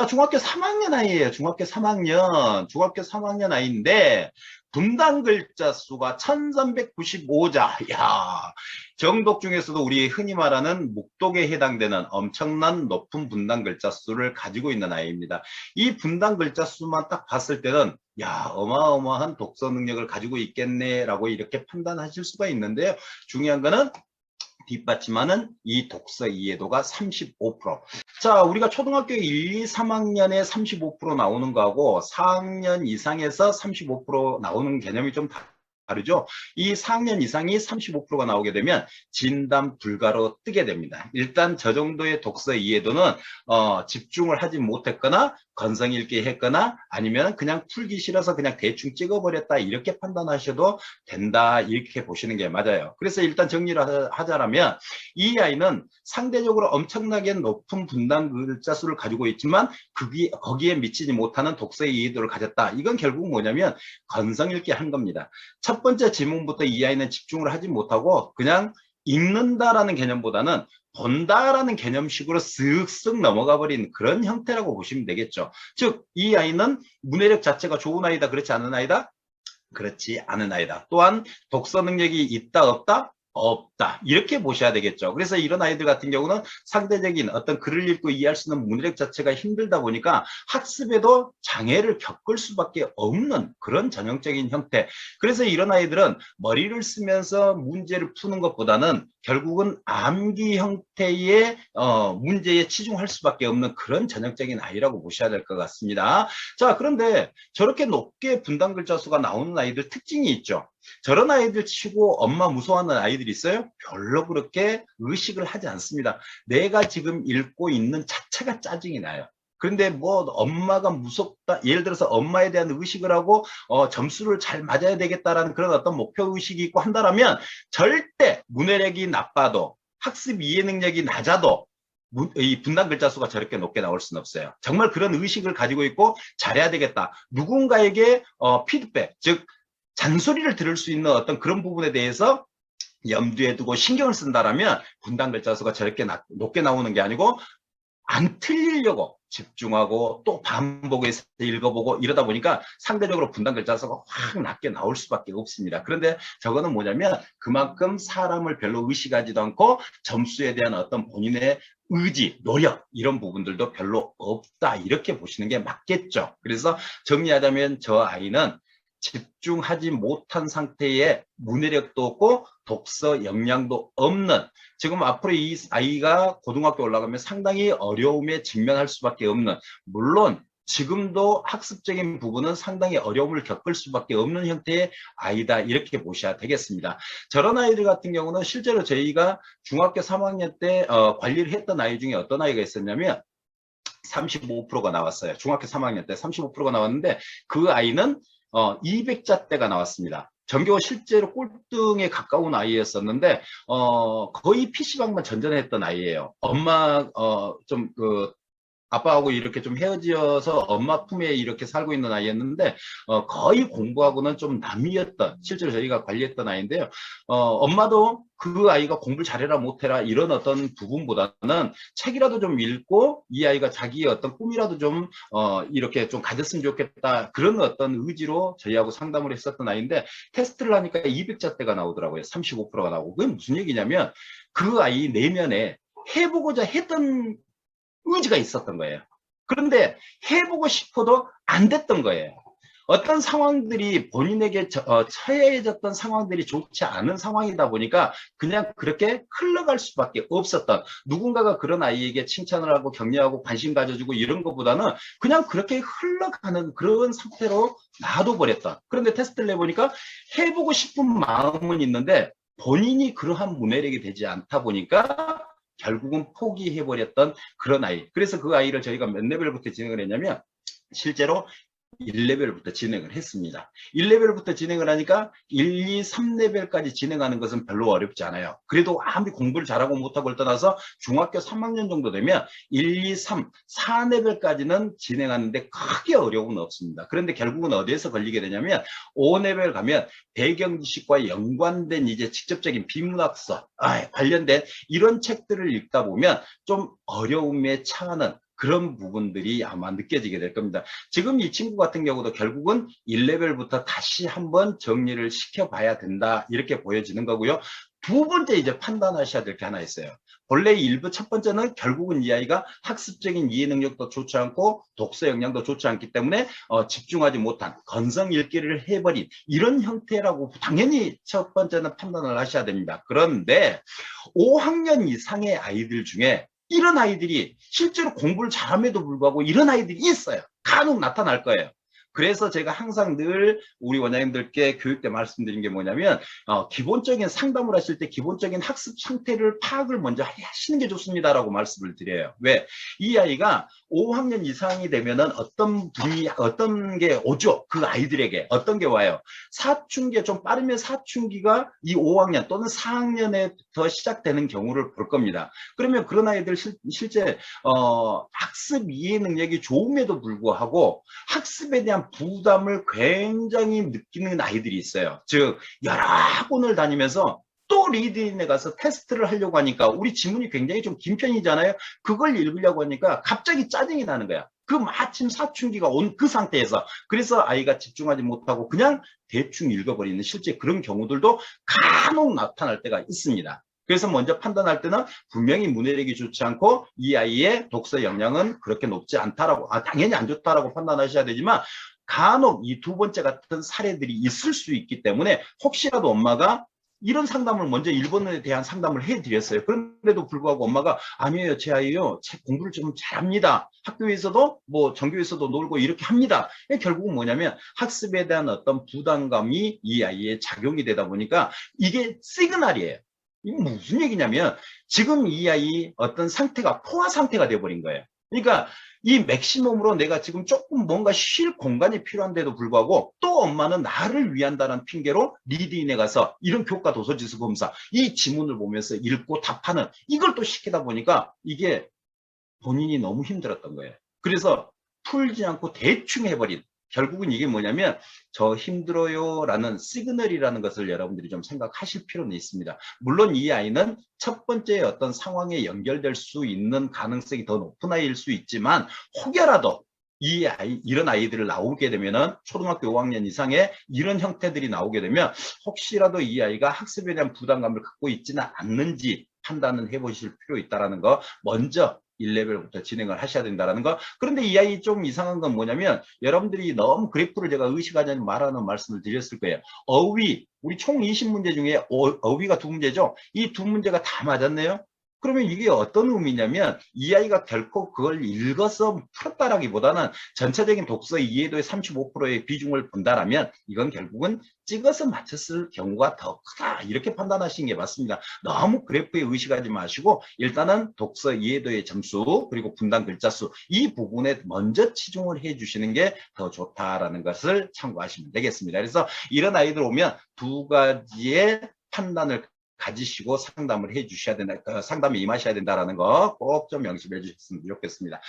자, 중학교 3학년 아이예요. 중학교 3학년. 중학교 3학년 아이인데, 분단 글자 수가 1395자. 야, 정독 중에서도 우리 흔히 말하는 목독에 해당되는 엄청난 높은 분단 글자 수를 가지고 있는 아이입니다. 이 분단 글자 수만 딱 봤을 때는 야, 어마어마한 독서 능력을 가지고 있겠네라고 이렇게 판단하실 수가 있는데요. 중요한 거는 뒷받침하는 이 독서 이해도가 35%. 자, 우리가 초등학교 1, 2, 3학년에 35% 나오는 거하고 4학년 이상에서 35% 나오는 개념이 좀 다르죠. 이 4학년 이상이 35%가 나오게 되면 진단 불가로 뜨게 됩니다. 일단 저 정도의 독서 이해도는 집중을 하지 못했거나 건성 읽기 했거나 아니면 그냥 풀기 싫어서 그냥 대충 찍어버렸다 이렇게 판단하셔도 된다 이렇게 보시는 게 맞아요. 그래서 일단 정리를 하자면 이 아이는 상대적으로 엄청나게 높은 분단 글자 수를 가지고 있지만 거기에 미치지 못하는 독서의 이해도를 가졌다. 이건 결국 뭐냐면 건성 읽기 한 겁니다. 첫 번째 지문부터 이 아이는 집중을 하지 못하고 그냥 읽는다라는 개념보다는 본다라는 개념식으로 쓱쓱 넘어가 버린 그런 형태라고 보시면 되겠죠. 즉, 이 아이는 문해력 자체가 좋은 아이다, 그렇지 않은 아이다? 그렇지 않은 아이다. 또한 독서 능력이 있다, 없다? 없다. 이렇게 보셔야 되겠죠. 그래서 이런 아이들 같은 경우는 상대적인 어떤 글을 읽고 이해할 수 있는 문해력 자체가 힘들다 보니까 학습에도 장애를 겪을 수밖에 없는 그런 전형적인 형태. 그래서 이런 아이들은 머리를 쓰면서 문제를 푸는 것보다는 결국은 암기 형태의 문제에 치중할 수밖에 없는 그런 전형적인 아이라고 보셔야 될 것 같습니다. 자, 그런데 저렇게 높게 분단 글자 수가 나오는 아이들 특징이 있죠. 저런 아이들 치고 엄마 무서워하는 아이들이 있어요? 별로 그렇게 의식을 하지 않습니다. 내가 지금 읽고 있는 자체가 짜증이 나요. 그런데 뭐 엄마가 무섭다, 예를 들어서 엄마에 대한 의식을 하고 점수를 잘 맞아야 되겠다라는 그런 어떤 목표 의식이 있고 한다라면 절대 문해력이 나빠도 학습 이해 능력이 낮아도 이 분단 글자 수가 저렇게 높게 나올 수는 없어요. 정말 그런 의식을 가지고 있고 잘해야 되겠다. 누군가에게 피드백, 즉 잔소리를 들을 수 있는 어떤 그런 부분에 대해서 염두에 두고 신경을 쓴다라면 분단 글자 수가 저렇게 높게 나오는 게 아니고 안 틀리려고 집중하고 또 반복해서 읽어보고 이러다 보니까 상대적으로 분단 글자 수가 확 낮게 나올 수밖에 없습니다. 그런데 저거는 뭐냐면 그만큼 사람을 별로 의식하지도 않고 점수에 대한 어떤 본인의 의지, 노력 이런 부분들도 별로 없다 이렇게 보시는 게 맞겠죠. 그래서 정리하자면 저 아이는 집중하지 못한 상태에 문해력도 없고 독서 역량도 없는, 지금 앞으로 이 아이가 고등학교 올라가면 상당히 어려움에 직면할 수밖에 없는, 물론 지금도 학습적인 부분은 상당히 어려움을 겪을 수밖에 없는 형태의 아이다 이렇게 보셔야 되겠습니다. 저런 아이들 같은 경우는 실제로 저희가 중학교 3학년 때 관리를 했던 아이 중에 어떤 아이가 있었냐면 35%가 나왔어요. 중학교 3학년 때 35%가 나왔는데 그 아이는 200자대가 나왔습니다. 전교 실제로 꼴등에 가까운 아이였었는데 거의 PC방만 전전했던 아이예요. 엄마 아빠하고 이렇게 좀 헤어져서 엄마 품에 이렇게 살고 있는 아이였는데 거의 공부하고는 좀 남이었던, 실제로 저희가 관리했던 아이인데요. 엄마도 그 아이가 공부를 잘해라 못해라 이런 어떤 부분보다는 책이라도 좀 읽고 이 아이가 자기의 어떤 꿈이라도 좀 이렇게 좀 가졌으면 좋겠다 그런 어떤 의지로 저희하고 상담을 했었던 아이인데 테스트를 하니까 200자대가 나오더라고요. 35%가 나오고. 그게 무슨 얘기냐면 그 아이 내면에 해보고자 했던 의지가 있었던 거예요. 그런데 해보고 싶어도 안 됐던 거예요. 어떤 상황들이 본인에게 처해졌던 상황들이 좋지 않은 상황이다 보니까 그냥 그렇게 흘러갈 수밖에 없었던, 누군가가 그런 아이에게 칭찬을 하고 격려하고 관심 가져주고 이런 것보다는 그냥 그렇게 흘러가는 그런 상태로 놔둬버렸던. 그런데 테스트를 해보니까 해보고 싶은 마음은 있는데 본인이 그러한 문해력이 되지 않다 보니까 결국은 포기해버렸던 그런 아이. 그래서 그 아이를 저희가 몇 레벨부터 진행을 했냐면 실제로 1레벨부터 진행을 했습니다. 1레벨부터 진행을 하니까 1, 2, 3레벨까지 진행하는 것은 별로 어렵지 않아요. 그래도 아무리 공부를 잘하고 못하고를 떠나서 중학교 3학년 정도 되면 1, 2, 3, 4레벨까지는 진행하는데 크게 어려움은 없습니다. 그런데 결국은 어디에서 걸리게 되냐면 5레벨 가면 배경 지식과 연관된 이제 직접적인 비문학서 관련된 이런 책들을 읽다 보면 좀 어려움에 처하는 그런 부분들이 아마 느껴지게 될 겁니다. 지금 이 친구 같은 경우도 결국은 1레벨부터 다시 한번 정리를 시켜봐야 된다, 이렇게 보여지는 거고요. 두 번째 이제 판단하셔야 될 게 하나 있어요. 본래 일부 첫 번째는 결국은 이 아이가 학습적인 이해 능력도 좋지 않고 독서 역량도 좋지 않기 때문에 집중하지 못한 건성 읽기를 해버린 이런 형태라고 당연히 첫 번째는 판단을 하셔야 됩니다. 그런데 5학년 이상의 아이들 중에 이런 아이들이 실제로 공부를 잘함에도 불구하고 이런 아이들이 있어요. 간혹 나타날 거예요. 그래서 제가 항상 늘 우리 원장님들께 교육 때 말씀드린 게 뭐냐면 기본적인 상담을 하실 때 기본적인 학습 상태를 파악을 먼저 하시는 게 좋습니다라고 말씀을 드려요. 왜? 이 아이가 5학년 이상이 되면은 어떤 게 오죠? 그 아이들에게 어떤 게 와요? 사춘기가 좀 빠르면 사춘기가 이 5학년 또는 4학년에부터 시작되는 경우를 볼 겁니다. 그러면 그런 아이들 실제 학습 이해 능력이 좋음에도 불구하고 학습에 대한 부담을 굉장히 느끼는 아이들이 있어요. 즉 여러 학원을 다니면서 또 리딩에 가서 테스트를 하려고 하니까 우리 지문이 굉장히 좀 긴 편이잖아요. 그걸 읽으려고 하니까 갑자기 짜증이 나는 거야. 그 마침 사춘기가 온 그 상태에서. 그래서 아이가 집중하지 못하고 그냥 대충 읽어버리는 실제 그런 경우들도 간혹 나타날 때가 있습니다. 그래서 먼저 판단할 때는 분명히 문해력이 좋지 않고 이 아이의 독서 역량은 그렇게 높지 않다라고, 당연히 안 좋다라고 판단하셔야 되지만 간혹 이 두 번째 같은 사례들이 있을 수 있기 때문에 혹시라도 엄마가 이런 상담을 먼저 1번에 대한 상담을 해드렸어요. 그런데도 불구하고 엄마가 아니에요, 제 아이요, 공부를 좀 잘합니다. 학교에서도 뭐 전교에서도 놀고 이렇게 합니다. 결국은 뭐냐면 학습에 대한 어떤 부담감이 이 아이의 작용이 되다 보니까 이게 시그널이에요. 이게 무슨 얘기냐면 지금 이 아이 어떤 상태가 포화 상태가 돼버린 거예요. 그러니까 이 맥시멈으로 내가 지금 조금 뭔가 쉴 공간이 필요한데도 불구하고 또 엄마는 나를 위한다는 핑계로 리딩에 가서 이런 교과 도서지수 검사 이 지문을 보면서 읽고 답하는 이걸 또 시키다 보니까 이게 본인이 너무 힘들었던 거예요. 그래서 풀지 않고 대충 해버린, 결국은 이게 뭐냐면 저 힘들어요 라는 시그널이라는 것을 여러분들이 좀 생각하실 필요는 있습니다. 물론 이 아이는 첫 번째 어떤 상황에 연결될 수 있는 가능성이 더 높은 아이일 수 있지만 혹여라도 이런 아이들을 나오게 되면은 초등학교 5학년 이상의 이런 형태들이 나오게 되면 혹시라도 이 아이가 학습에 대한 부담감을 갖고 있지는 않는지 판단을 해보실 필요 있다는 거 먼저 1레벨부터 진행을 하셔야 된다는 거. 그런데 이 아이 좀 이상한 건 뭐냐면 여러분들이 너무 그래프를 제가 의식하지 말하는 말씀을 드렸을 거예요. 어휘, 우리 총 20문제 중에 어휘가 2문제죠. 이 2문제가 다 맞았네요. 그러면 이게 어떤 의미냐면 이 아이가 결코 그걸 읽어서 풀었다라기보다는 전체적인 독서 이해도의 35%의 비중을 본다라면 이건 결국은 찍어서 맞췄을 경우가 더 크다, 이렇게 판단하시는 게 맞습니다. 너무 그래프에 의식하지 마시고 일단은 독서 이해도의 점수 그리고 분당 글자 수 이 부분에 먼저 치중을 해 주시는 게 더 좋다라는 것을 참고하시면 되겠습니다. 그래서 이런 아이들 오면 두 가지의 판단을 가지시고 상담을 해 주셔야 된다, 상담에 임하셔야 된다는 거 꼭 좀 명심해 주셨으면 좋겠습니다.